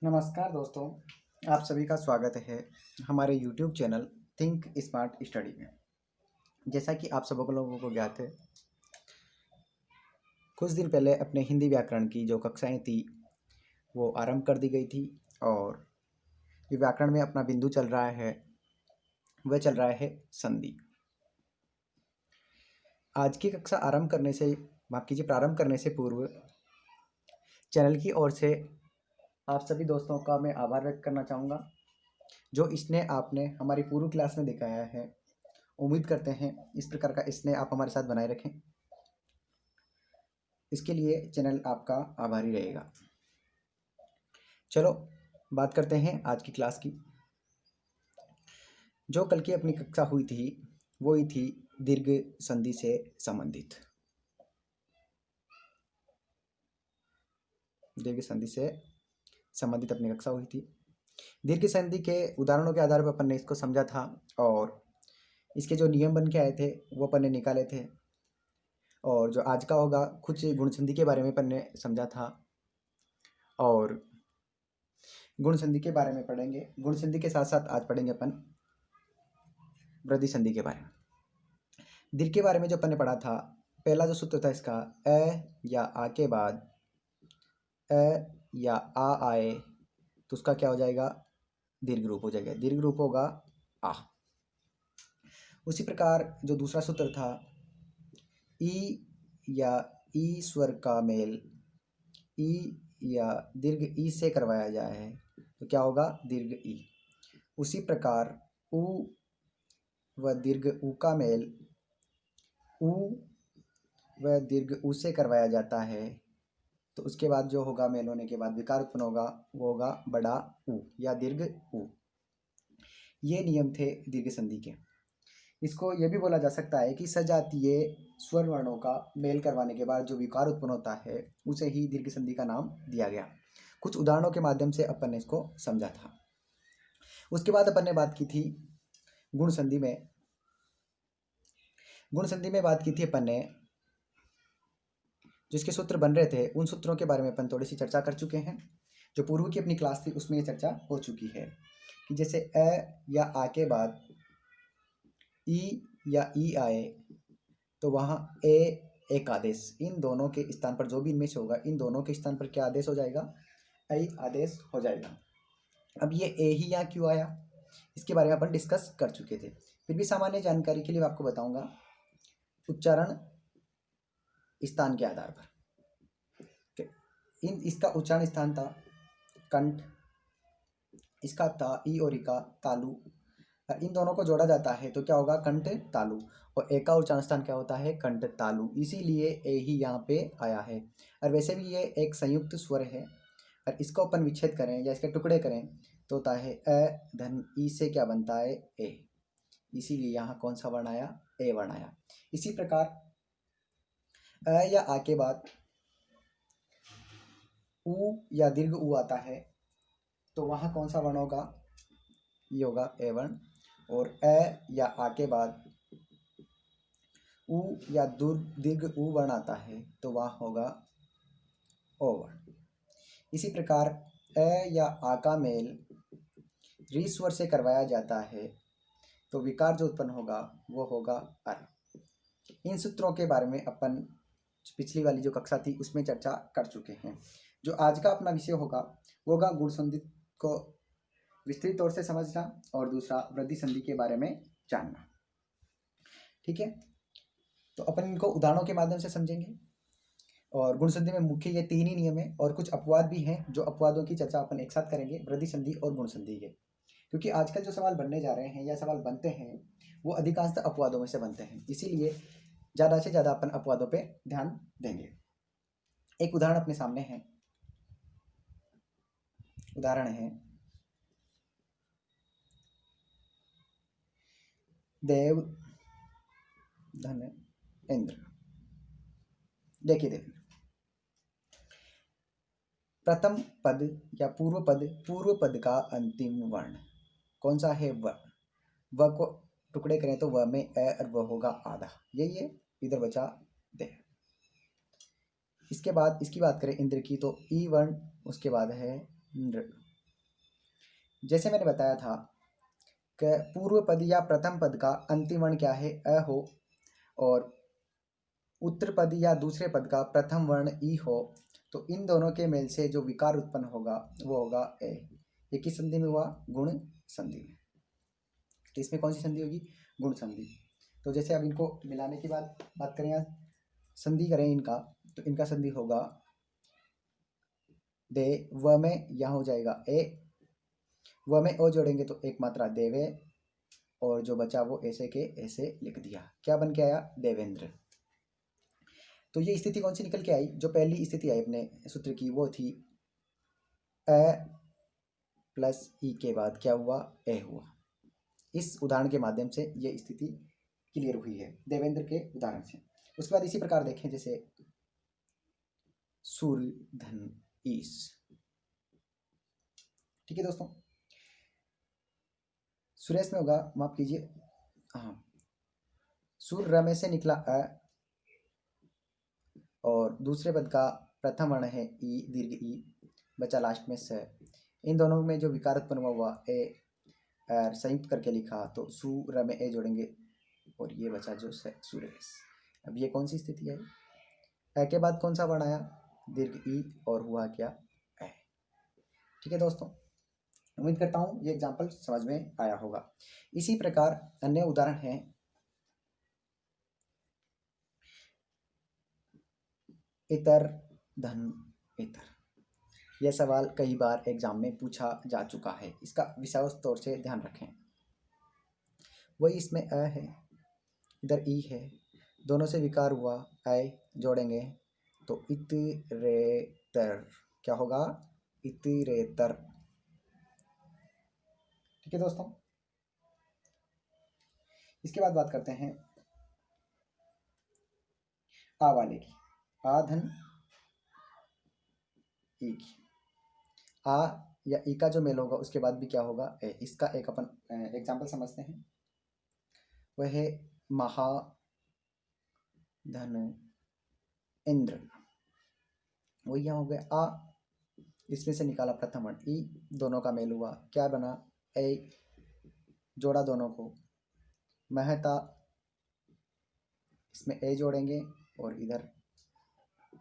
नमस्कार दोस्तों, आप सभी का स्वागत है हमारे YouTube channel think smart study में। जैसा कि आप सब लोगों को ज्ञात है, कुछ दिन पहले अपने हिंदी व्याकरण की जो कक्षाएं थी वो आरंभ कर दी गई थी और ये व्याकरण में अपना बिंदु चल रहा है, वह चल रहा है संधि। आज की कक्षा प्रारंभ करने से पूर्व चैनल की ओर से आप सभी दोस्तों का मैं आभार व्यक्त करना चाहूँगा जो स्नेह आपने हमारी पूर्व क्लास में दिखाया है। उम्मीद करते हैं इस प्रकार का स्नेह आप हमारे साथ बनाए रखें। इसके लिए चैनल आपका आभारी रहेगा। चलो बात करते हैं आज की क्लास की। जो कल की अपनी कक्षा हुई थी वो ही थी दीर्घ संधि से संबंधित। दीर्घ संधि से संबंधित अपनी कक्षा हुई थी। दीर्घ संधि के उदाहरणों के आधार पर अपन ने इसको समझा था और इसके जो नियम बन के आए थे वो अपन ने निकाले थे। और जो आज का होगा कुछ गुण संधि के बारे में अपन ने समझा था और गुण संधि के बारे में पढ़ेंगे। गुण संधि के साथ साथ आज पढ़ेंगे अपन वृद्धि संधि के बारे में। दीर्घ के बारे में जो अपन ने पढ़ा था, पहला जो सूत्र था इसका, अ या आ के बाद अ या आ आए तो उसका क्या हो जाएगा, दीर्घ रूप हो जाएगा। दीर्घ रूप होगा आ। उसी प्रकार जो दूसरा सूत्र था, ई या ई स्वर का मेल ई या दीर्घ ई से करवाया जाए तो क्या होगा, दीर्घ ई। उसी प्रकार उ व दीर्घ उ का मेल उ व दीर्घ उ से करवाया जाता है तो उसके बाद जो होगा, मेल होने के बाद विकार उत्पन्न होगा, वो होगा बड़ा उ या दीर्घ उ। ये नियम थे दीर्घ संधि के। इसको यह भी बोला जा सकता है कि सजातीय स्वर वर्णों का मेल करवाने के बाद जो विकार उत्पन्न होता है उसे ही दीर्घ संधि का नाम दिया गया। कुछ उदाहरणों के माध्यम से अपन ने इसको समझा था। उसके बाद अपन ने बात की थी गुण संधि में। गुण संधि में बात की थी अपन ने, जिसके सूत्र बन रहे थे उन सूत्रों के बारे में अपन थोड़ी सी चर्चा कर चुके हैं। जो पूर्व की अपनी क्लास थी उसमें ये चर्चा हो चुकी है कि जैसे अ या आ के बाद ई या ई आए तो वहाँ ए एक आदेश, इन दोनों के स्थान पर जो भी इनमें से होगा, इन दोनों के स्थान पर क्या आदेश हो जाएगा, ऐ आदेश हो जाएगा। अब ये ए ही यहाँ क्यों आया, इसके बारे में अपन डिस्कस कर चुके थे। फिर भी सामान्य जानकारी के लिए मैं आपको बताऊंगा। उच्चारण स्थान के आधार पर इसका उच्चारण स्थान था कंठ, इसका था ई और ई का तालु। इन दोनों को जोड़ा जाता है तो क्या होगा, कंठ तालु। और ए का उच्चारण स्थान क्या होता है, कंठ तालु, इसीलिए ए ही यहाँ पे आया है। और वैसे भी ये एक संयुक्त स्वर है और इसको अपन विच्छेद करें या इसके टुकड़े करें तो होता है अ धन ई से क्या बनता है, ए। इसीलिए यहाँ कौन सा वर्ण आया, ए वर्ण आया। इसी प्रकार अ या आ के बाद उ या दीर्घ उ आता है तो वहाँ कौन सा वर्ण होगा, ये होगा ए वर्ण। और अ या आ के बाद उ या दीर्घ उ वर्ण आता है तो वहाँ होगा ओ वर्ण। इसी प्रकार अ या आ का मेल री स्वर से करवाया जाता है तो विकार जो उत्पन्न होगा वो होगा अर। इन सूत्रों के बारे में अपन पिछली वाली जो कक्षा थी उसमें चर्चा कर चुके हैं। जो आज का अपना विषय होगा वो होगा गुण संधि को विस्तृत तौर से समझना और दूसरा वृद्धि संधि के बारे में जानना। ठीक है, तो अपन इनको उदाहरणों के माध्यम से समझेंगे। और गुण संधि में मुख्य ये तीन ही नियम है और कुछ अपवाद भी हैं, जो अपवादों की चर्चा अपन एक साथ करेंगे वृद्धि संधि और गुण संधि के। क्योंकि आजकल जो सवाल बनने जा रहे हैं या सवाल बनते हैं वो अधिकांशतः अपवादों में से बनते हैं, इसीलिए ज़्यादा से ज़्यादा अपन अपवादों पे ध्यान देंगे। एक उदाहरण अपने सामने है, उदाहरण है देव धन इंद्र। देखिए प्रथम पद या पूर्व पद का अंतिम वर्ण कौन सा है, व। व को टुकड़े करें तो व में अ और व होगा आधा, यही है, इधर बचा दे। इसके बाद इसकी बात करें इंद्र की तो ई वर्ण, उसके बाद है नृ। जैसे मैंने बताया था कि पूर्व पद या प्रथम पद का अंतिम वर्ण क्या है, अ हो, और उत्तर पद या दूसरे पद का प्रथम वर्ण ई हो, तो इन दोनों के मेल से जो विकार उत्पन्न होगा वो होगा ए। ये किस संधि में हुआ, गुण संधि में। तो इसमें कौन सी संधि होगी, गुण संधि। तो जैसे अब इनको मिलाने की बात करें या संधि करें इनका, तो इनका संधि होगा दे व में यहाँ हो जाएगा ए, व में ओ जोड़ेंगे तो एक मात्रा देवे, और जो बचा वो ऐसे के ऐसे लिख दिया, क्या बन के आया, देवेंद्र। तो ये स्थिति कौन सी निकल के आई, जो पहली स्थिति आई अपने सूत्र की वो थी अ प्लस ई के बाद क्या हुआ, ए हुआ। इस उदाहरण के माध्यम से ये स्थिति क्लियर हुई है देवेंद्र के उदाहरण से। उसके बाद इसी प्रकार देखें, जैसे सूर्य धन ईश। ठीक है दोस्तों, सुरेश में होगा, माफ कीजिए, हाँ, सूर्य में से निकला अ, और दूसरे पद का प्रथम वर्ण है ई, दीर्घ ई, बचा लास्ट में स। इन दोनों में जो विकार उत्पन्न हुआ ए, संयुक्त करके लिखा तो सु र में ए जोड़ेंगे और ये बचा जो सुरेश। अब ये कौन सी स्थिति है, ए के बाद कौन सा वर्ण आया, दीर्घ ई, और हुआ क्या, ए। ठीक है दोस्तों, उम्मीद करता हूँ ये एग्जाम्पल समझ में आया होगा। इसी प्रकार अन्य उदाहरण है, इतर धन इतर। यह सवाल कई बार एग्जाम में पूछा जा चुका है, इसका विशेष तौर से ध्यान रखें। वही इसमें अ है, इधर ई है, दोनों से विकार हुआ, आय जोड़ेंगे तो इतरेतर, क्या होगा, इतरेतर। ठीक है दोस्तों, इसके बाद बात करते हैं आ वाले की, आ धन ई की। आ या ई का जो मेल होगा उसके बाद भी क्या होगा, ए। इसका एक अपन एग्जाम्पल समझते हैं, वह है महाधन इंद्र। वही यहाँ हो गया आ, इसमें से निकाला प्रथम वर्ण ई, दोनों का मेल हुआ, क्या बना, ए, जोड़ा दोनों को, महता, इसमें ए जोड़ेंगे और इधर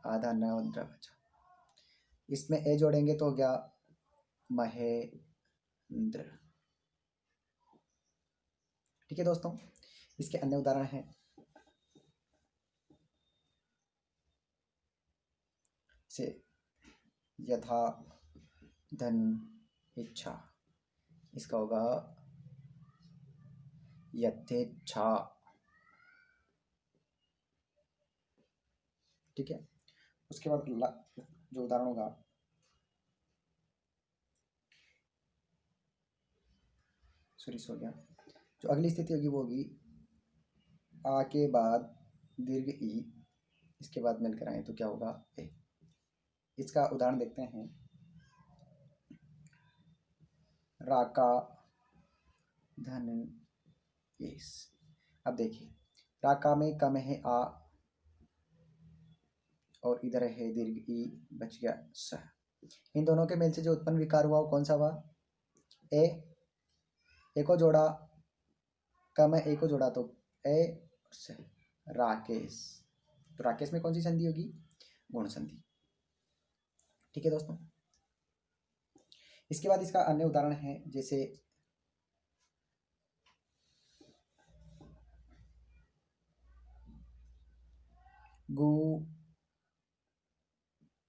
आधा नवद्र बचा, इसमें ए जोड़ेंगे तो हो गया महेंद्र। ठीक है दोस्तों, इसके अन्य उदाहरण हैं, से यथा धन इच्छा, इसका होगा यथेच्छा। ठीक है, उसके बाद जो उदाहरण होगा, सॉरी हो गया, जो अगली स्थिति होगी वो होगी आ के बाद दीर्घ ई, इसके बाद मिलकर आए तो क्या होगा, ए। इसका उदाहरण देखते हैं, राका धन इस। अब देखिए, राका में कम है आ, और इधर है दीर्घ ई, बच गया स। इन दोनों के मेल से जो उत्पन्न विकार हुआ वो कौन सा हुआ, ए। ए को जोड़ा, कम है, ए को जोड़ा तो ए से राकेश। तो राकेश में कौन सी संधि होगी, गुण संधि। ठीक है दोस्तों, इसके बाद इसका अन्य उदाहरण है, जैसे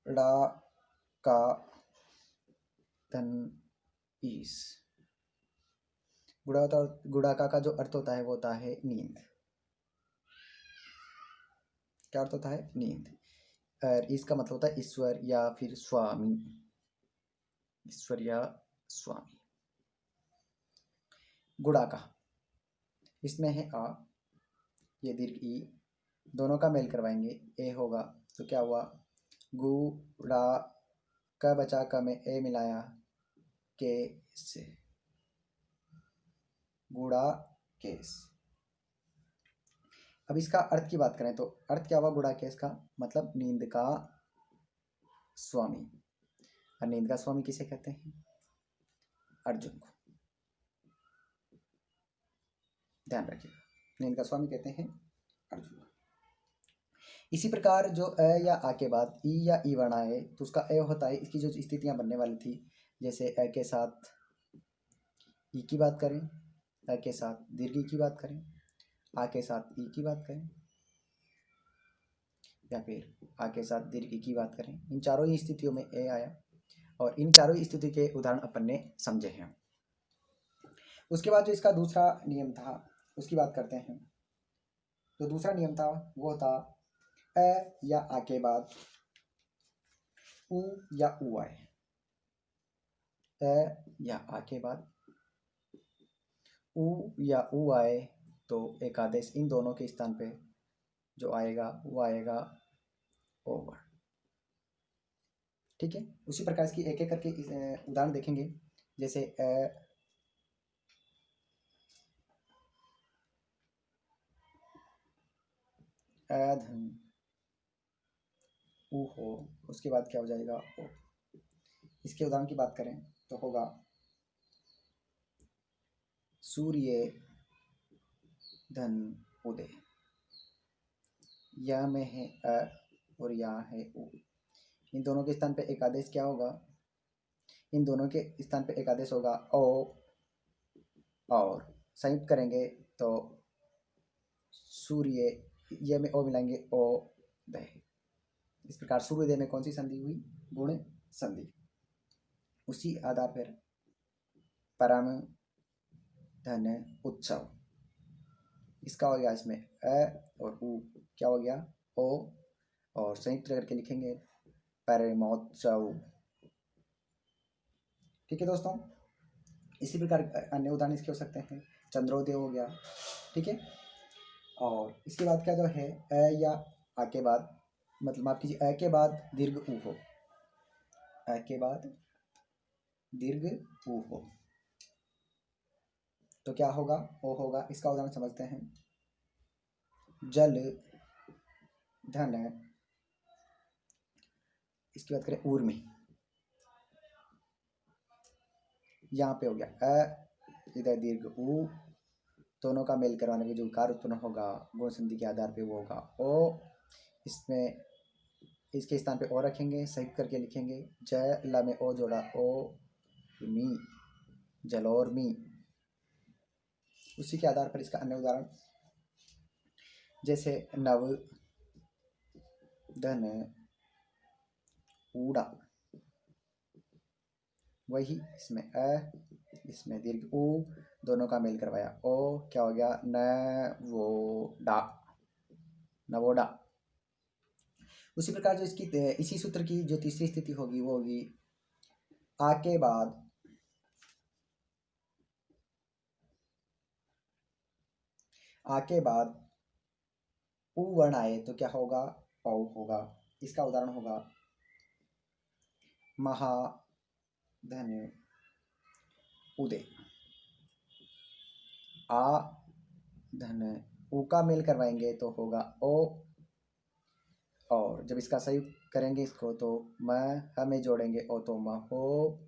गुड़ा का धन ईस। गुड़ाका का जो अर्थ होता है वो होता है नींद। क्या अर्थ होता है, नींद। और इसका मतलब होता है ईश्वर या फिर स्वामी, ईश्वर या स्वामी। गुड़ाका, इसमें है आ, ये दीर्घ ई, दोनों का मेल करवाएंगे, ए होगा तो क्या हुआ, गुड़ा का बचा का में ए मिलाया के से, गुड़ा केस। अब इसका अर्थ की बात करें तो अर्थ क्या हुआ गुड़ा केस का, मतलब नींद का स्वामी। और नींद का स्वामी किसे कहते हैं, अर्जुन को, ध्यान रखिएगा। इनका स्वामी कहते हैं अर्जुन। इसी प्रकार जो अ या आ के बाद ई या ई वर्ण आए तो उसका अ होता है। इसकी जो स्थितियां बनने वाली थी, जैसे अ के साथ ई की बात करें, अ के साथ दीर्घ ई की बात करें, आ के साथ ई की बात करें, या फिर आ के साथ दीर्घ ई की बात करें, इन चारों ही स्थितियों में ए आया और इन चारों ही स्थिति के उदाहरण अपन ने समझे हैं। उसके बाद जो इसका दूसरा नियम था उसकी बात करते हैं। जो दूसरा नियम था वो था अ या आ के बाद उ या उ आए। अ या आ के बाद उ या उ आए तो एक आदेश इन दोनों के स्थान पे जो आएगा वो आएगा ओ वर्ण। ठीक है, उसी प्रकार इसकी एक एक करके उदाहरण देखेंगे। जैसे धन उ हो, उसके बाद क्या हो जाएगा ओ। इसके उदाहरण की बात करें तो होगा सूर्य धन उदय। यह में है अ और यहाँ है उ। इन दोनों के स्थान पे एक आदेश क्या होगा, इन दोनों के स्थान पे एक आदेश होगा ओ, और संयुक्त करेंगे तो सूर्य, ये में ओ मिलाएंगे ओ दय। इस प्रकार सूर्योदय में कौन सी संधि हुई, गुण संधि। उसी आधार पर परम धन उत्सव, इसका हो गया इसमें अ और उ क्या हो गया ओ, और संयुक्त करके लिखेंगे परमोत्सव। ठीक है दोस्तों, इसी प्रकार अन्य उदाहरण इसके हो सकते हैं। चंद्रोदय हो गया। ठीक है, और इसके बाद क्या जो है अ या आ के बाद, मतलब माफ कीजिए अ के बाद दीर्घ उ हो, अ के बाद दीर्घ उ हो तो क्या होगा, ओ होगा। इसका उदाहरण समझते हैं। जल धन, इसकी बात करें ऊर्मी, यहाँ पे हो गया अ, इधर दीर्घ उ, दोनों का मेल करवाने में जो विकार उत्पन्न होगा गुण संधि के आधार पे वो होगा ओ। इसमें इसके स्थान पे ओ रखेंगे, सही करके लिखेंगे ज ल में ओ जोड़ा ओ मी, जलोर्मी। उसी के आधार पर इसका अन्य उदाहरण जैसे नव धन ऊड़ा, वही इसमें अ, इसमें दीर्घ उ, दोनों का मेल करवाया ओ, क्या हो गया न वो डा, नवोडा। उसी प्रकार जो इसकी इसी सूत्र की जो तीसरी स्थिति होगी वो होगी आ के बाद उ वर्ण आए तो क्या होगा, औ होगा। इसका उदाहरण होगा महाधन उदय। आ धन उ का मेल करवाएंगे तो होगा ओ, और जब इसका संयुक्त करेंगे इसको तो म हमें जोड़ेंगे ओ तो महो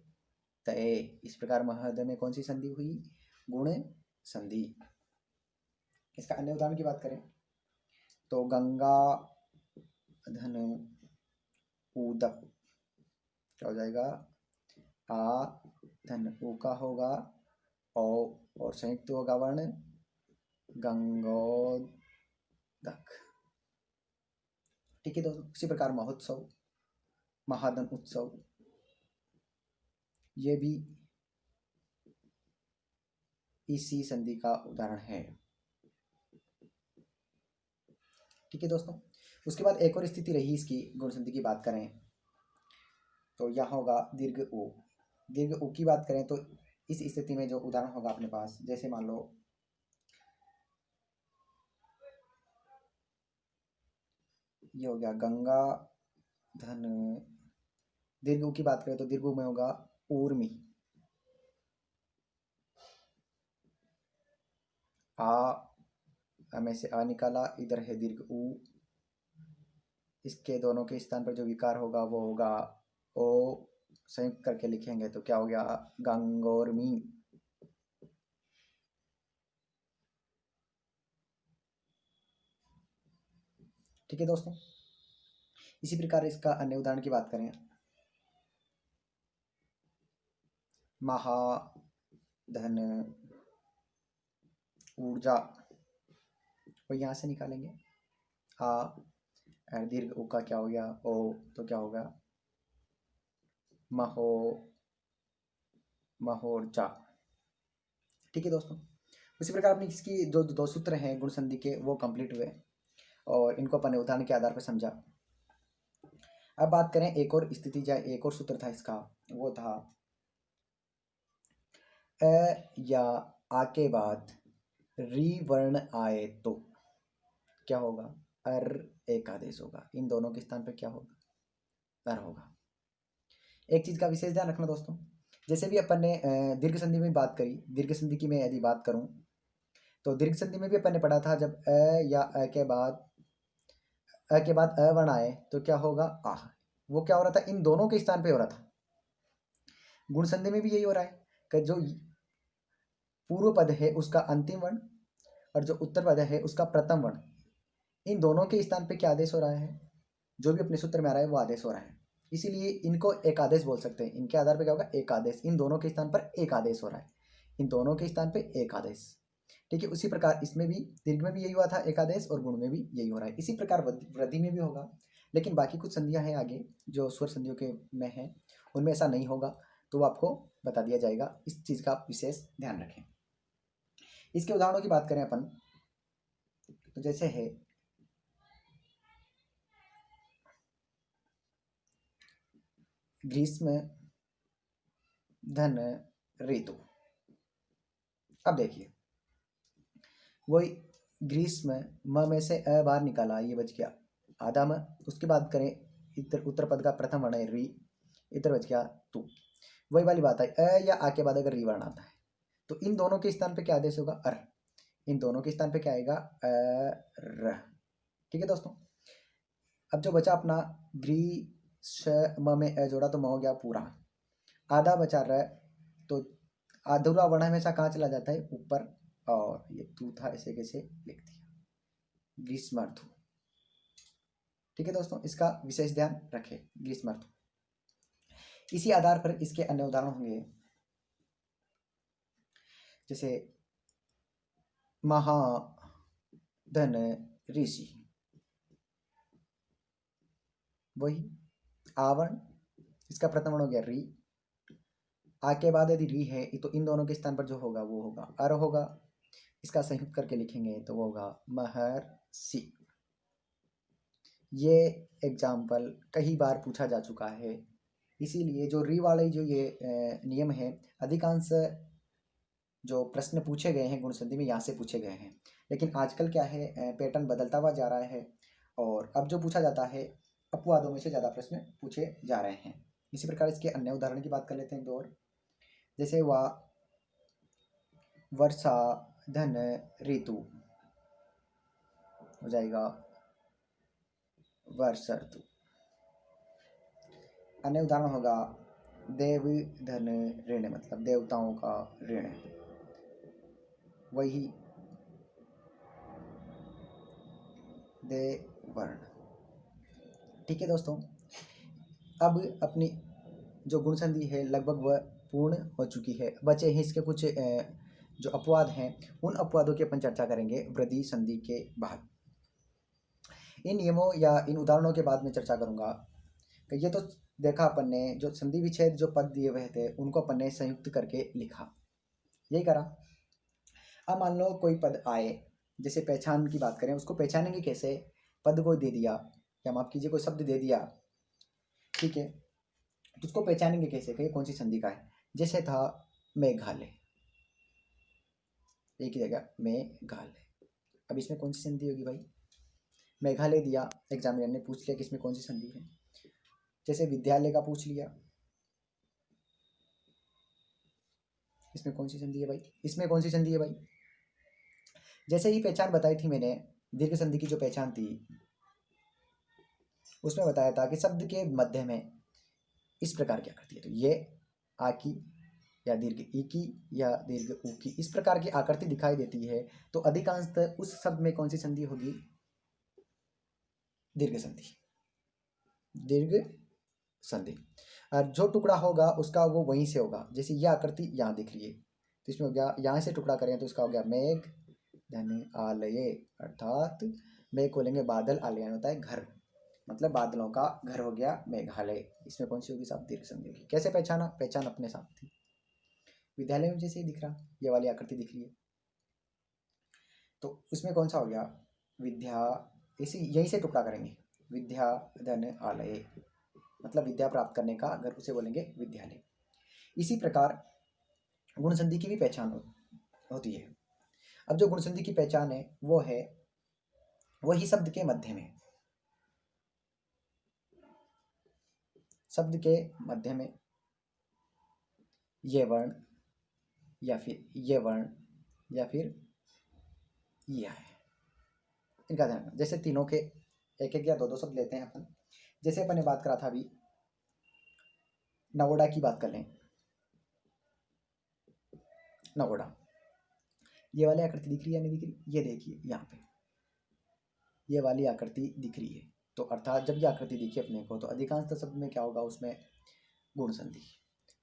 तय। इस प्रकार महद में कौन सी संधि हुई, गुण संधि। इसका अन्य उदाहरण की बात करें तो गंगा धन उदक, क्या हो जाएगा आ धन उ का होगा ओ, और संयुक्त होगा वर्ण गंगोदक। ठीक है दोस्तों, इसी प्रकार महोत्सव, महाधन उत्सव, ये भी इसी संधि का उदाहरण है। ठीक है दोस्तों, उसके बाद एक और स्थिति रही इसकी, गुण संधि की बात करें तो यह होगा दीर्घ उ। दीर्घ उ की बात करें तो इस स्थिति में जो उदाहरण होगा अपने पास, जैसे मान लो ये हो गया गंगा धन, दीर्घ उ की बात करें तो दीर्घ उ में होगा ऊर्मी, आ में से आ निकाला, इधर है दीर्घ उ, इसके दोनों के स्थान पर जो विकार होगा वो होगा ओ, संयुक्त करके लिखेंगे तो क्या हो गया, गांगोरमी। ठीक है दोस्तों, इसी प्रकार इसका अन्य उदाहरण की बात करें, महाधन ऊर्जा, वो यहाँ से निकालेंगे। दीर्घ उ का क्या हो गया, ओ, तो क्या होगा, महो महोर्जा। ठीक है दोस्तों, उसी प्रकार अपनी इसकी जो दो सूत्र हैं गुण संधि के वो कंप्लीट हुए और इनको अपने उदाहरण के आधार पर समझा। अब बात करें एक और स्थिति, या एक और सूत्र था इसका, वो था अ या आ के बाद री वर्ण आए तो क्या होगा, अर एक आदेश होगा। इन दोनों के स्थान पर क्या होगा, अर होगा। एक चीज का विशेष ध्यान रखना दोस्तों, जैसे भी अपन ने दीर्घ संधि में बात करी, दीर्घ संधि की मैं यदि बात करूं तो दीर्घ संधि में भी अपन ने पढ़ा था, जब या अ के बाद वर्ण आए तो क्या होगा, आह। वो क्या हो रहा था, इन दोनों के स्थान पे हो रहा था। गुण संधि में भी यही हो रहा है कि जो पूर्व पद है उसका अंतिम वर्ण और जो उत्तर पद है उसका प्रथम वर्ण, इन दोनों के स्थान पे क्या आदेश हो रहा है, जो भी अपने सूत्र में आ रहा है वो आदेश हो रहा है। इसीलिए इनको एक आदेश बोल सकते हैं। इनके आधार पर क्या होगा, एक आदेश। इन दोनों के स्थान पर एक आदेश हो रहा है, इन दोनों के स्थान पे एक आदेश। ठीक है, उसी प्रकार इसमें भी, दीर्घ में भी यही हुआ था एक आदेश, और गुण में भी यही हो रहा है। इसी प्रकार वृद्धि में भी होगा, लेकिन बाकी कुछ संधियां हैं आगे जो स्वर संधियों के में है, उनमें ऐसा नहीं होगा, तो वो आपको बता दिया जाएगा। इस चीज़ का विशेष ध्यान रखें। इसके उदाहरणों की बात करें अपन, तो जैसे है ग्रीष्म धन ऋतु। अब देखिए, वही ग्रीष्म, म में से अ बाहर निकाला, ये बच गया आधा म। उसके बाद करें उत्तर पद का प्रथम वर्ण है री, इधर बच गया तू। वही वाली बात है, अ या आ के बाद अगर री वर्ण आता है तो इन दोनों के स्थान पे क्या आदेश होगा, अर। इन दोनों के स्थान पे क्या आएगा, र। ठीक है दोस्तों, अब जो बचा अपना ग्रीष्म में अ जोड़ा तो म हो गया पूरा, आधा बचा र, तो अधूरा वर्ण हमेशा कहाँ चला जाता है, ऊपर, और ये तू था ऐसे कैसे लिख दिया, ग्रीष्मार्थु। ठीक है दोस्तों, इसका विशेष ध्यान रखें, ग्रीष्मार्थु। इसी आधार पर इसके अन्य उदाहरण होंगे, जैसे महाधन ऋषि, वही आवरण, इसका प्रथम वर्ण हो गया री, आ के बाद यदि री है तो इन दोनों के स्थान पर जो होगा वो होगा अर होगा। इसका संयुक्त करके लिखेंगे तो वो होगा महर्षि। ये एग्जाम्पल कई बार पूछा जा चुका है, इसीलिए जो री वाले जो ये नियम है, अधिकांश जो प्रश्न पूछे गए हैं गुण संधि में यहाँ से पूछे गए हैं। लेकिन आजकल क्या है, पैटर्न बदलता हुआ जा रहा है, और अब जो पूछा जाता है अपवादों में से ज़्यादा प्रश्न पूछे जा रहे हैं। इसी प्रकार इसके अन्य उदाहरण की बात कर लेते हैं दो और, जैसे हुआ वर्षा धन ऋतु, हो जाएगा वर्ष ऋतु। अन्य उदाहरण होगा देव धन ऋण, मतलब देवताओं का ऋण, वही देवर्ण। ठीक है दोस्तों, अब अपनी जो गुण संधि है लगभग वह पूर्ण हो चुकी है। बचे हैं इसके कुछ जो अपवाद हैं, उन अपवादों की अपन चर्चा करेंगे वृद्धि संधि के बाद। इन नियमों या इन उदाहरणों के बाद में चर्चा करूंगा कि ये तो देखा अपन ने, जो संधि विच्छेद जो पद दिए हुए थे उनको अपन ने संयुक्त करके लिखा, यही करा। अब मान लो कोई पद आए, जैसे पहचान की बात करें, उसको पहचानेंगे कैसे, पद कोई दे दिया, या माफ कीजिए कोई शब्द दे दिया, ठीक है, तो उसको पहचानेंगे कैसे कि कौन सी संधि का है। जैसे था मेघालय, एक ही जगह मेघालय, अब इसमें कौन सी संधि होगी भाई, मेघालय दिया, एग्जामिनर ने पूछ लिया कि इसमें कौन सी संधि है। जैसे विद्यालय का पूछ लिया, इसमें कौन सी संधि है भाई, इसमें कौन सी संधि है भाई। जैसे ही पहचान बताई थी मैंने, दीर्घ संधि की जो पहचान थी उसमें बताया था कि शब्द के मध्य में इस प्रकार की आकृति है। तो ये आ की या दीर्घ ई की या दीर्घ ऊ की इस प्रकार की आकृति दिखाई देती है, तो अधिकांशतः उस शब्द में कौन सी संधि होगी? दीर्घ संधि। दीर्घ संधि। और जो टुकड़ा होगा उसका वो वहीं से होगा। जैसे यह आकृति यहाँ दिख रही है, तो इसमें हो गया, यहाँ से टुकड़ा करें तो इसका हो गया मेघ धन आलय, अर्थात मेघ को लेंगे बादल, आलय होता है घर, मतलब बादलों का घर हो गया मेघालय। इसमें कौन सी होगी साहब? दीर्घ संधि होगी। कैसे पहचाना? पहचान अपने साथ थी। विद्यालय में जैसे ही दिख रहा, ये वाली आकृति दिख रही है, तो उसमें कौन सा हो गया? विद्या। इसी यहीं से टुकड़ा करेंगे, विद्या धन आलय, मतलब विद्या प्राप्त करने का घर, उसे बोलेंगे विद्यालय। इसी प्रकार गुण संधि की भी पहचान होती है। अब जो गुण संधि की पहचान है वो है वही शब्द के मध्य में, शब्द के मध्य में ये वर्ण या फिर ये वर्ण या फिर यह है, इनका ध्यान रखना। जैसे तीनों के एक एक या दो दो शब्द लेते हैं अपन। जैसे अपन ने बात करा था अभी, नवोड़ा की बात कर लें। नवोड़ा, ये वाली आकृति दिख रही है या नहीं दिख रही? ये देखिए यहाँ पे ये वाली आकृति दिख रही है, तो अर्थात जब ये आकृति दिखी अपने को, तो अधिकांश शब्द में क्या होगा? उसमें गुण संधि।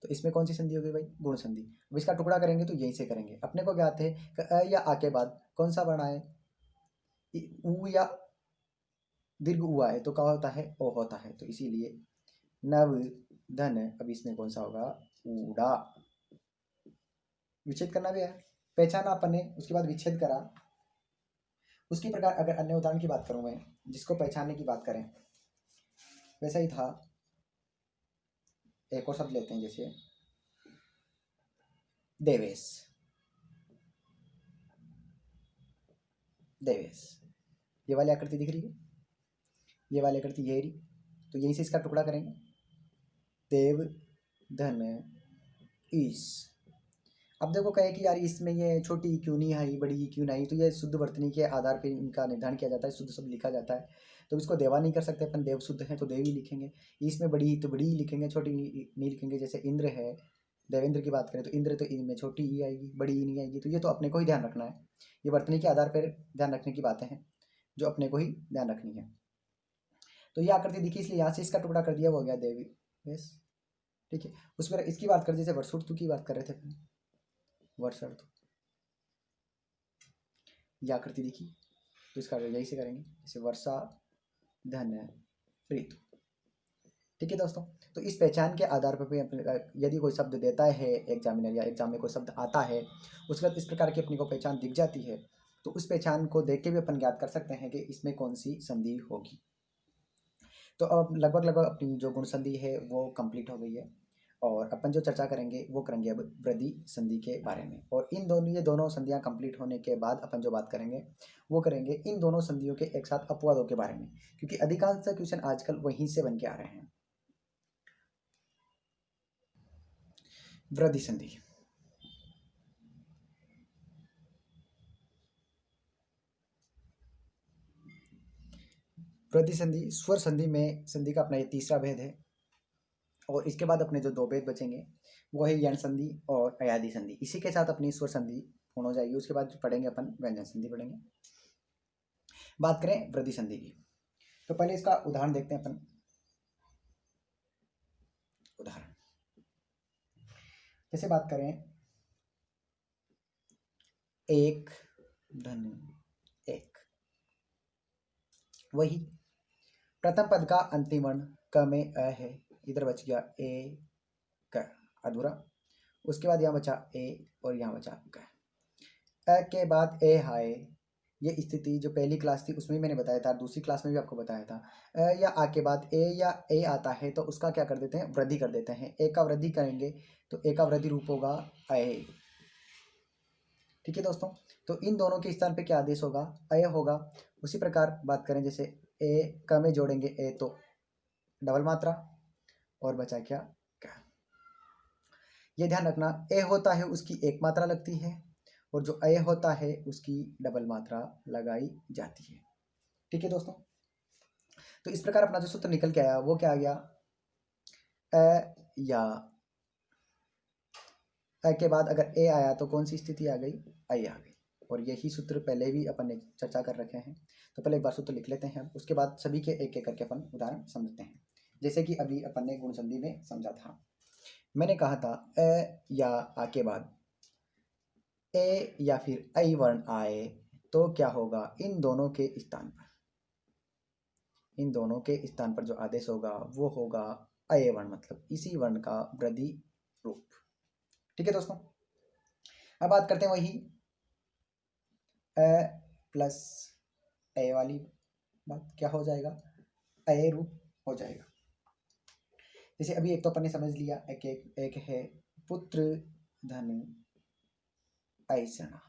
तो इसमें कौन सी संधि होगी भाई? गुण संधि। अब इसका टुकड़ा करेंगे तो यहीं से करेंगे। अपने को ज्ञात है कि अ या आ के बाद कौन सा वर्ण आए? ऊ या दीर्घ ऊ आए तो क्या होता है? ओ होता है। तो इसीलिए नव धन, अब इसमें कौन सा होगा? ऊड़ा। विच्छेद करना भी है, पहचाना अपन ने, उसके बाद विच्छेद करा। उसकी प्रकार अगर अन्य उदाहरण की बात करूं मैं, जिसको पहचानने की बात करें, वैसा ही था। एक और शब्द लेते हैं, जैसे देवेश। देवेश, ये वाली आकृति दिख रही है, ये वाली आकृति ये रही, तो यहीं से इसका टुकड़ा करेंगे। देव धन ईश। अब देखो कहे कि यार इसमें ये छोटी ई क्यों नहीं आई, बड़ी ई क्यों नहीं आई? तो ये शुद्ध वर्तनी के आधार पर इनका निर्धारण किया जाता है, शुद्ध शब्द लिखा जाता है। तो इसको देवा नहीं कर सकते अपन, देव शुद्ध है तो देव ही लिखेंगे। इसमें बड़ी ई तो बड़ी ही लिखेंगे, छोटी नहीं लिखेंगे। जैसे इंद्र है, देवेंद्र की बात करें तो इंद्र, तो इनमें छोटी ई आएगी, बड़ी ई नहीं आएगी। तो ये तो अपने को ही ध्यान रखना है, ये वर्तनी के आधार पर ध्यान रखने की बातें हैं जो अपने को ही ध्यान रखनी है। तो ये आकृति दिखी, इसलिए यहाँ से इसका टुकड़ा कर दिया, वो हो गया देवी। यस, ठीक है। उस पर इसकी बात कर, जैसे वर्षुर्तु की बात कर रहे थे अपन, वर्षर्तु, ये आकृति दिखी तो इसका यही से करेंगे, जैसे वर्षा धन ऋतु। ठीक है दोस्तों, तो इस पहचान के आधार पर भी यदि कोई शब्द देता है एग्जामिनर या एग्जाम में कोई शब्द आता है, उसके बाद इस प्रकार की अपनी को पहचान दिख जाती है, तो उस पहचान को देख के भी अपन ज्ञात कर सकते हैं कि इसमें कौन सी संधि होगी। तो अब लगभग लगभग अपनी जो गुण संधि है वो कंप्लीट हो गई है, और अपन जो चर्चा करेंगे वो करेंगे अब वृद्धि संधि के बारे में। और इन दोनों, ये दोनों संधियां कंप्लीट होने के बाद अपन जो बात करेंगे वो करेंगे इन दोनों संधियों के एक साथ अपवादों के बारे में, क्योंकि अधिकांश क्वेश्चन आजकल वहीं से बन के आ रहे हैं। वृद्धि संधि, वृद्धि संधि स्वर संधि में संधि का अपना ये तीसरा भेद है, और इसके बाद अपने जो दो भेद बचेंगे वो है यण संधि और अयादि संधि। इसी के साथ अपनी स्वर संधि पूर्ण हो जाएगी। उसके बाद पढ़ेंगे अपन व्यंजन संधि पढ़ेंगे। बात करें वृद्धि संधि की, तो पहले इसका उदाहरण देखते हैं अपन। उदाहरण जैसे बात करें, एक धन एक, वही प्रथम पद का अंतिम वर्ण क में अ है, इधर बच गया ए क अधूरा। उसके बाद यहाँ बचा ए और यहाँ बचा क। अ के बाद ए हाय, ये स्थिति जो पहली क्लास थी उसमें मैंने बताया था, दूसरी क्लास में भी आपको बताया था। अ या आ के बाद ए या ए आता है तो उसका क्या कर देते हैं? वृद्धि कर देते हैं। ए का वृद्धि करेंगे तो ए का वृद्धि रूप होगा अय। ठीक है दोस्तों, तो इन दोनों के स्थान पे क्या आदेश होगा? अय होगा। उसी प्रकार बात करें, जैसे ए क में जोड़ेंगे ए तो डबल मात्रा, और बचा क्या? क। ये ध्यान रखना, ए होता है उसकी एक मात्रा लगती है, और जो अय होता है उसकी डबल मात्रा लगाई जाती है। ठीक है दोस्तों, तो इस प्रकार अपना जो सूत्र निकल के आया वो क्या आ गया? अ या अ के बाद अगर ए आया तो कौन सी स्थिति आ गई, आई आ गई। और यही सूत्र पहले भी अपन ने चर्चा कर रखे हैं। तो पहले एक बार सूत्र लिख लेते हैं हम, उसके बाद सभी के एक एक करके अपन उदाहरण समझते हैं। जैसे कि अभी अपन ने गुण संधि में समझा था, मैंने कहा था अ या आ के बाद ए या फिर आई वर्ण आए तो क्या होगा, इन दोनों के स्थान पर, इन दोनों के स्थान पर जो आदेश होगा वो होगा अय वर्ण, मतलब इसी वर्ण का वृद्धि रूप। ठीक है दोस्तों, अब बात करते हैं वही अ प्लस ए वाली बात, क्या हो जाएगा, अय रूप हो जाएगा। जैसे अभी एक तो अपन ने समझ लिया, एक है पुत्र धन ऐसना।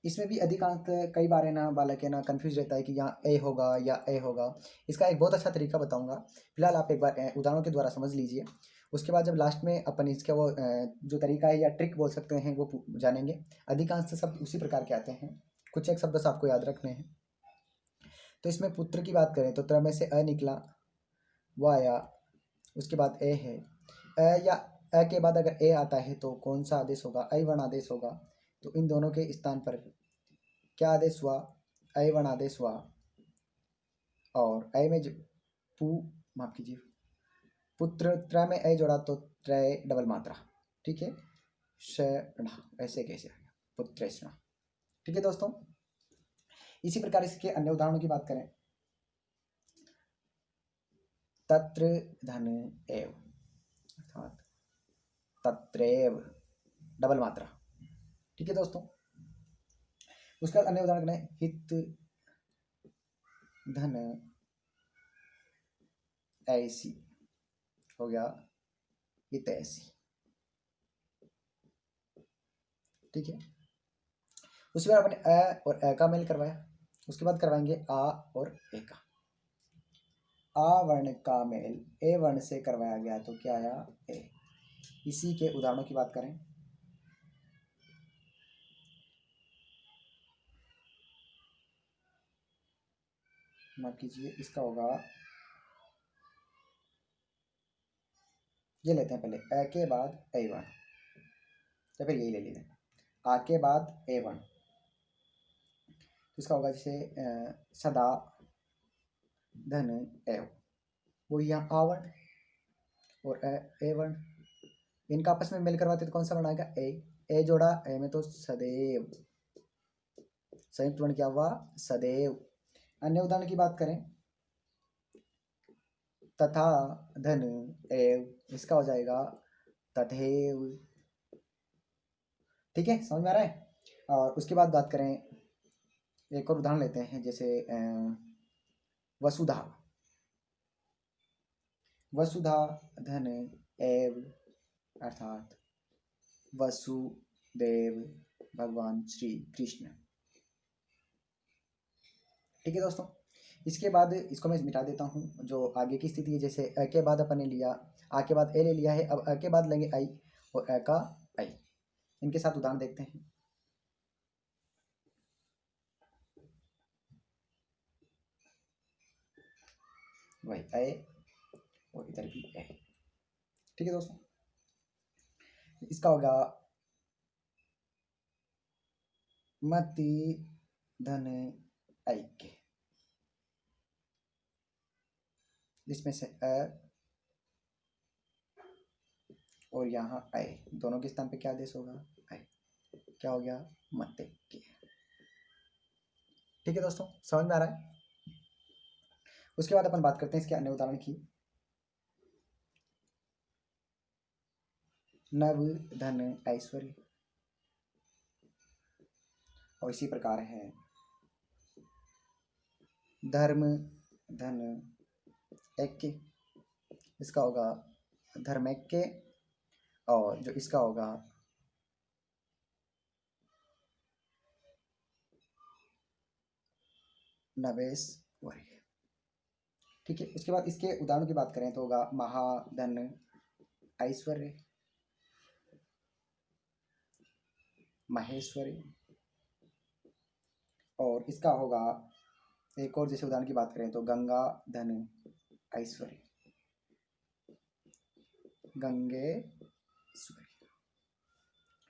इसमें भी अधिकांश कई बार है ना बालक है ना कंफ्यूज रहता है कि यहाँ ए होगा या ए होगा। इसका एक बहुत अच्छा तरीका बताऊंगा, फिलहाल आप एक बार उदाहरणों के द्वारा समझ लीजिए। उसके बाद जब लास्ट में अपन इसका वो जो तरीका है या ट्रिक बोल सकते हैं वो जानेंगे। अधिकांश शब्द उसी प्रकार के आते हैं, कुछ एक शब्द बस आपको याद रखने हैं। तो इसमें पुत्र की बात करें तो त्र में से अ निकला, वो आया, उसके बाद ए है, अ या अ के बाद अगर ए आता है तो कौन सा आदेश होगा, ऐ वर्ण आदेश होगा। तो इन दोनों के स्थान पर क्या आदेश हुआ, ऐ वर्ण आदेश हुआ। और ऐ में माफ कीजिए, पुत्र त्र में ऐ जोड़ा तो त्रय डबल मात्रा, ठीक है, षणा ऐसे कैसे आएगा, पुत्रेषणा। ठीक है दोस्तों, इसी प्रकार इसके अन्य उदाहरणों की बात करें, तत्र धन एव, अर्थात तत्रेव डबल मात्रा। ठीक है दोस्तों, उसका अन्य उदाहरण करें, हित धन ऐसी, हो गया हित ऐसी। ठीक है, उसके बाद अपने अ और अ का मेल करवाया, उसके बाद करवाएंगे आ और ए का। आ वर्ण का मेल ए वर्ण से करवाया गया तो क्या आया, ए। इसी के उदाहरणों की बात करें, माफ कीजिए, इसका होगा, ये लेते हैं पहले अ के बाद ए वर्ण, या फिर यही ले लेते हैं आ के बाद ए वर्ण। इसका होगा जैसे सदा धन एव, वो यहाँ आ वर्ण और ए वर्ण, इनका आपस में मेल करवाते तो कौन सा वर्ण आएगा, ए जोड़ा ए में तो सदैव, संयुक्त वर्ण क्या हुआ, सदैव। अन्य उदाहरण की बात करें, तथा धन एव, इसका हो जाएगा तथैव। ठीक है, समझ में आ रहा है। और उसके बाद बात करें, एक और उदाहरण लेते हैं, जैसे वसुधा, वसुधा धन एव, अर्थात वसुदेव भगवान श्री कृष्ण। ठीक है दोस्तों, इसके बाद इसको मैं मिटा देता हूँ, जो आगे की स्थिति है, जैसे अ के बाद अपन ने लिया, आ के बाद ए ले लिया है, अब अ के बाद लेंगे आई और अ का आई। इनके साथ उदाहरण देखते हैं। वही ए और इधर भी ए। ठीक है दोस्तों, इसका होगा मति धन ऐक्य, इसमें से अ और यहाँ ऐ, दोनों के स्थान पे क्या आदेश होगा, ऐ। क्या हो गया, मतैक्य। ठीक है दोस्तों, समझ में आ रहा है। उसके बाद अपन बात करते हैं इसके अन्य उदाहरण की, नव धन ऐश्वर्य, और इसी प्रकार है धर्म धन ऐक्य, इसका होगा धर्मैक्य। और जो इसका होगा नवेश्वर्य। ठीक है, उसके बाद इसके उदाहरणों की बात करें तो होगा महाधन ऐश्वर्य, महेश्वरी। और इसका होगा एक और, जैसे उदाहरण की बात करें तो गंगा धन ऐश्वर्य। गंगेश्वरी।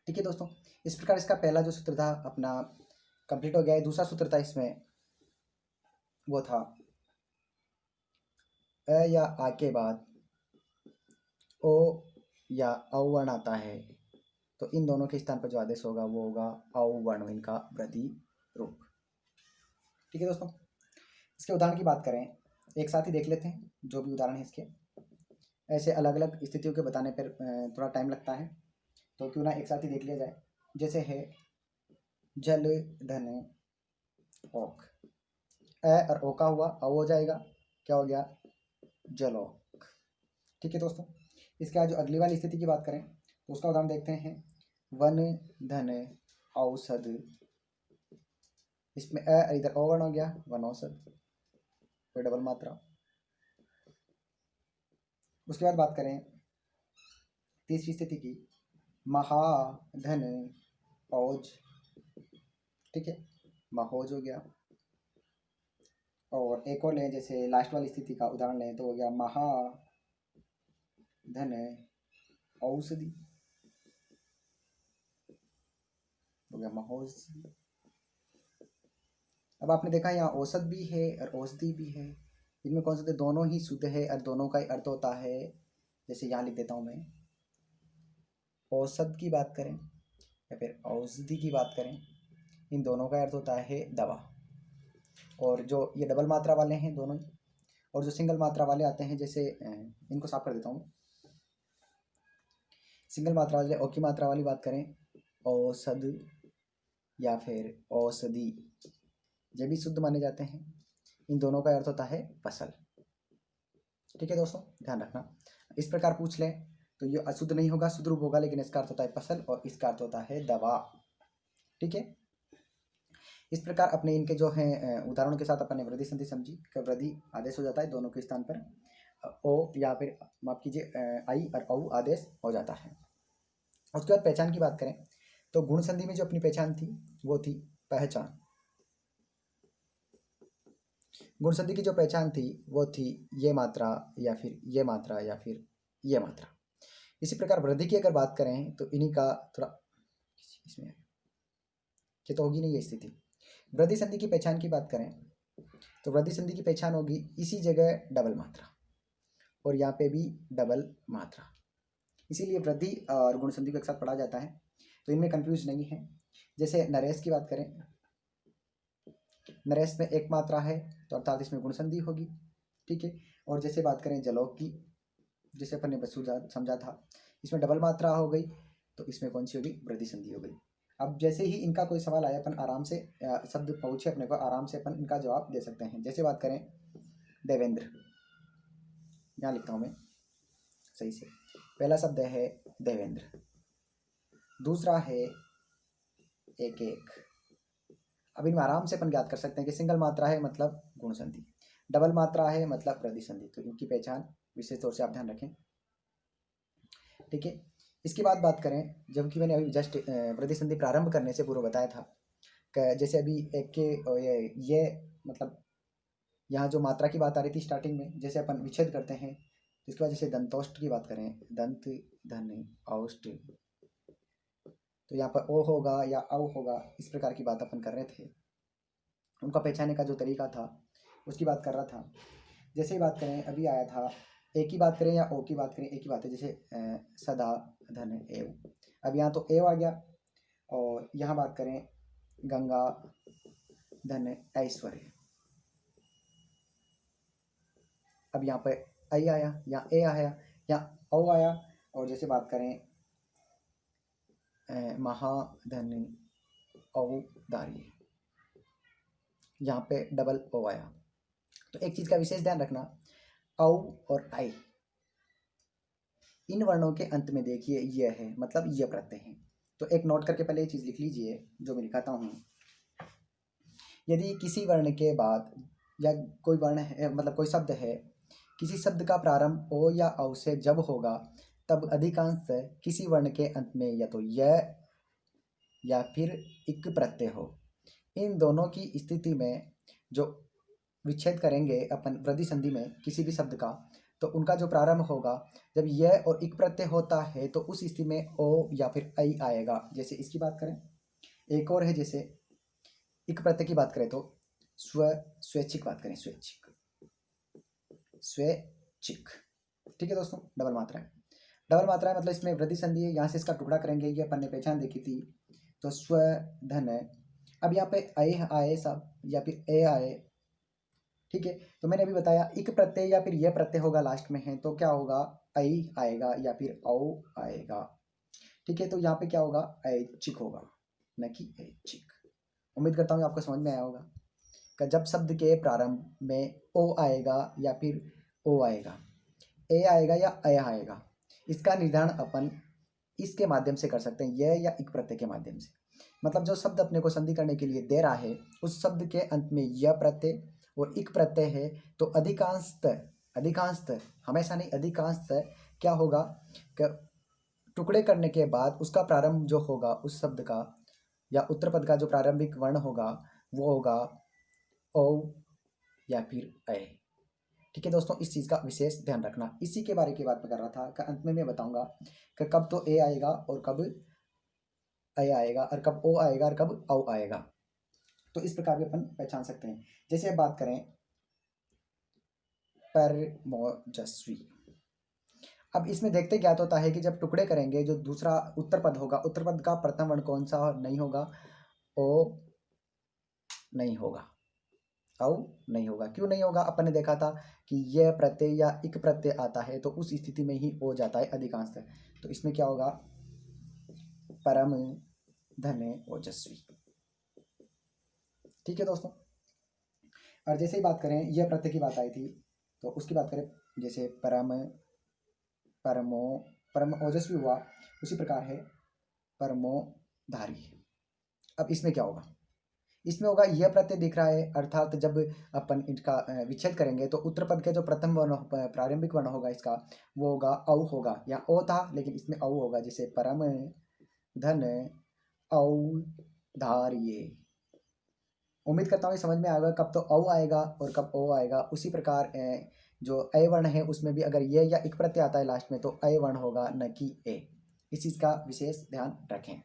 ठीक है दोस्तों, इस प्रकार इसका पहला जो सूत्र था अपना कंप्लीट हो गया है। दूसरा सूत्र था इसमें, वो था अ या आ के बाद ओ या औ वर्ण आता है, तो इन दोनों के स्थान पर जो आदेश होगा वो होगा औ वर्ण, इनका वृद्धि रूप। ठीक है दोस्तों, इसके उदाहरण की बात करें, एक साथ ही देख लेते हैं जो भी उदाहरण है इसके। ऐसे अलग अलग स्थितियों के बताने पर थोड़ा टाइम लगता है, तो क्यों ना एक साथ ही देख लिया जाए। जैसे है जल धन ओक, अ और ओ का हुआ, औ हो जाएगा, क्या हो गया, जलोक। ठीक है दोस्तों, इसके आज जो अगली वाली स्थिति की बात करें तो उसका उदाहरण देखते हैं। वन धन औषध, इसमें अ इधर ओ वर्ण हो गया, वन औषध, कोई डबल मात्रा। उसके बाद बात करें तीसरी स्थिति की, महाधन औज। ठीक है, महोज हो गया। और एक और लें, जैसे लास्ट वाली स्थिति का उदाहरण लें तो हो गया महाधन औषधि, हो गया महोषधि। अब आपने देखा यहाँ औषध भी है और औषधि भी है, इनमें कौन सा, तो दोनों ही शुद्ध है और दोनों का ही अर्थ होता है। जैसे यहाँ लिख देता हूँ मैं, औषध की बात करें या फिर औषधि की बात करें, इन दोनों का अर्थ होता है दवा। और जो ये डबल मात्रा वाले हैं दोनों ही, और जो सिंगल मात्रा वाले आते हैं, जैसे इनको साफ कर देता हूँ। सिंगल मात्रा वाले, ओ की मात्रा वाली बात करें, औषध या फिर औषधि, ये भी शुद्ध माने जाते हैं। इन दोनों का अर्थ होता है फसल। ठीक है दोस्तों, ध्यान रखना, इस प्रकार पूछ लें तो ये अशुद्ध नहीं होगा, शुद्ध रूप होगा, लेकिन इसका अर्थ होता है फसल और इसका अर्थ होता है दवा। ठीक है, इस प्रकार अपने इनके जो हैं उदाहरणों के साथ अपने वृद्धि संधि समझी कि वृद्धि आदेश हो जाता है दोनों के स्थान पर ओ या फिर माफ कीजिए आई और औ आदेश हो जाता है। उसके बाद पहचान की बात करें तो गुण संधि में जो अपनी पहचान थी वो थी पहचान। गुण संधि की जो पहचान थी वो थी ये मात्रा या फिर ये मात्रा या फिर ये मात्रा। इसी प्रकार वृद्धि की अगर बात करें तो इन्हीं का थोड़ा इसमें ये तो होगी नहीं ये स्थिति। वृद्धि संधि की पहचान की बात करें तो वृद्धि संधि की पहचान होगी इसी जगह डबल मात्रा और यहाँ पे भी डबल मात्रा, इसीलिए वृद्धि और गुण संधि को एक साथ पढ़ा जाता है, तो इनमें कंफ्यूज नहीं है। जैसे नरेश की बात करें, नरेश में एक मात्रा है तो अर्थात इसमें गुण संधि होगी। ठीक है, और जैसे बात करें जलोक की, जैसे अपन ने बस समझा था, इसमें डबल मात्रा हो गई तो इसमें कौन सी होगी, वृद्धि संधि हो गई। अब जैसे ही इनका कोई सवाल आया अपन आराम से शब्द पूछे अपने को, आराम से अपन इनका जवाब दे सकते हैं। जैसे बात करें देवेंद्र, यहाँ लिखता हूँ मैं सही से, पहला शब्द है देवेंद्र, दूसरा है एक एक। अब इनमें आराम से अपन ज्ञात कर सकते हैं कि सिंगल मात्रा है मतलब गुण संधि, डबल मात्रा है मतलब वृद्धि संधि, तो इनकी पहचान विशेष तौर से आप ध्यान रखें। ठीक है, इसके बाद बात करें, जबकि मैंने अभी जस्ट वृद्धि संधि प्रारंभ करने से पूर्व बताया था कि जैसे अभी एक के ये मतलब यहाँ जो मात्रा की बात आ रही थी स्टार्टिंग में, जैसे अपन विच्छेद करते हैं तो इसके बाद जैसे दंतोष्ट की बात करें, दंत धन औष्ट, तो यहाँ पर ओ होगा या औ होगा, इस प्रकार की बात अपन कर रहे थे। उनका पहचानने का जो तरीका था उसकी बात कर रहा था। जैसे ही बात करें, अभी आया था ए की बात करें या ओ की बात करें, एक ही बात है, जैसे सदा धन एव, अब यहाँ तो एव आ गया। और यहाँ बात करें गंगा धन ऐश्वर्य, अब यहाँ पर आई आया या ए आया या औ आया। और जैसे बात करें महाधन औदार्य, यहाँ पे डबल ओ आया। तो एक चीज का विशेष ध्यान रखना, औ और आई, इन वर्णों के अंत में देखिए ये है मतलब ये प्रत्यय है, तो एक नोट करके पहले ये चीज लिख लीजिए जो मैं लिखाता हूँ। यदि किसी वर्ण के बाद या कोई वर्ण है मतलब कोई शब्द है, किसी शब्द का प्रारंभ ओ या औ से जब होगा तब अधिकांश किसी वर्ण के अंत में या तो य या फिर इक प्रत्यय हो। इन दोनों की स्थिति में जो विच्छेद करेंगे अपन वृद्धि संधि में किसी भी शब्द का, तो उनका जो प्रारंभ होगा जब य और इक प्रत्यय होता है तो उस स्थिति में ओ या फिर ऐ आएगा। जैसे इसकी बात करें, एक और है, जैसे इक प्रत्यय की बात करें तो स्वैच्छिक बात करें, स्वैच्छिक, स्वैच्छिक। ठीक है दोस्तों, डबल मात्रा है। डबल मात्रा है मतलब इसमें वृद्धि संधि है, यहाँ से इसका टुकड़ा करेंगे, ये अपन ने पहचान देखी थी। तो स्वधन है। अब यहाँ पे ऐ आए सब या फिर ए आए, ठीक है। तो मैंने अभी बताया इक प्रत्यय या फिर यह प्रत्यय होगा लास्ट में है तो क्या होगा, ऐ आएगा या फिर औ आएगा। ठीक है, तो यहाँ पे क्या होगा, ऐच्छिक होगा, न कि ऐच्छिक। उम्मीद करता हूँ आपको समझ में आया होगा कि जब शब्द के प्रारंभ में ओ आएगा या फिर ओ आएगा, ए आएगा या ऐ आएगा, इसका निर्धारण अपन इसके माध्यम से कर सकते हैं, यह या इक प्रत्यय के माध्यम से। मतलब जो शब्द अपने को संधि करने के लिए दे रहा है उस शब्द के अंत में यह प्रत्यय और इक प्रत्यय है तो अधिकांशतः हमेशा नहीं, अधिकांशतः क्या होगा कि टुकड़े करने के बाद उसका प्रारंभ जो होगा उस शब्द का या उत्तर पद का जो प्रारंभिक वर्ण होगा वो होगा ओ या फिर ऐ। ठीक है दोस्तों, इस चीज़ का विशेष ध्यान रखना। इसी के बारे की बात मैं कर रहा था कि अंत में मैं बताऊंगा कि कब तो ए आएगा और कब ऐ आएगा और कब ओ आएगा और कब औ आएगा। तो इस प्रकार भी अपन पहचान सकते हैं। जैसे बात करें परमोजस्वी, अब इसमें देखते ज्ञात होता है कि जब टुकड़े करेंगे जो दूसरा उत्तर पद होगा, उत्तर पद का प्रथम वर्ण कौन सा नहीं होगा, ओ नहीं होगा, औ नहीं होगा। क्यों नहीं होगा, अपन ने देखा था कि यह प्रत्यय या इक प्रत्यय आता है तो उस स्थिति में ही हो जाता है अधिकांशतः। तो इसमें क्या होगा, परम धन ओजस्वी। ठीक है दोस्तों, और जैसे ही बात करें यह प्रत्यय की बात आई थी तो उसकी बात करें, जैसे परम ओजस्वी हुआ, उसी प्रकार है परमोधारी। अब इसमें क्या होगा, इसमें होगा यह प्रत्यय दिख रहा है, अर्थात जब अपन इनका विच्छेद करेंगे तो उत्तर पद का जो प्रथम वर्ण प्रारंभिक वर्ण होगा इसका वो होगा औ होगा, या ओ था लेकिन इसमें औ होगा। जैसे परम धन औधार्य। उम्मीद करता हूँ ये समझ में आएगा कब तो औ आएगा और कब ओ आएगा। उसी प्रकार जो ऐ वर्ण है उसमें भी अगर ये या इक प्रत्यय आता है लास्ट में तो ऐ वर्ण होगा, न कि ए। इस चीज़ का विशेष ध्यान रखें।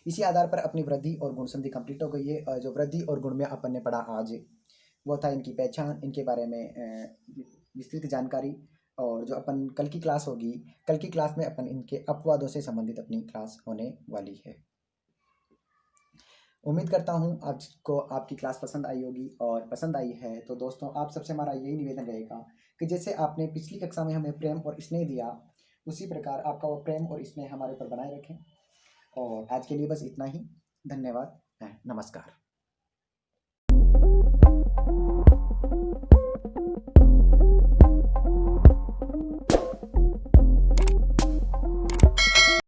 इसी आधार पर अपनी वृद्धि और गुण संधि कंप्लीट हो गई है। जो वृद्धि और गुण में अपन ने पढ़ा आज वो था इनकी पहचान, इनके बारे में विस्तृत जानकारी। और जो अपन कल की क्लास होगी, कल की क्लास में अपन इनके अपवादों से संबंधित अपनी क्लास होने वाली है। उम्मीद करता हूँ आपको आपकी क्लास पसंद आई होगी, और पसंद आई है तो दोस्तों आप सबसे हमारा यही निवेदन रहेगा कि जैसे आपने पिछली कक्षा में हमें प्रेम और स्नेह दिया उसी प्रकार आपका वो प्रेम और स्नेह हमारे ऊपर बनाए रखें। और आज के लिए बस इतना ही। धन्यवाद, नमस्कार।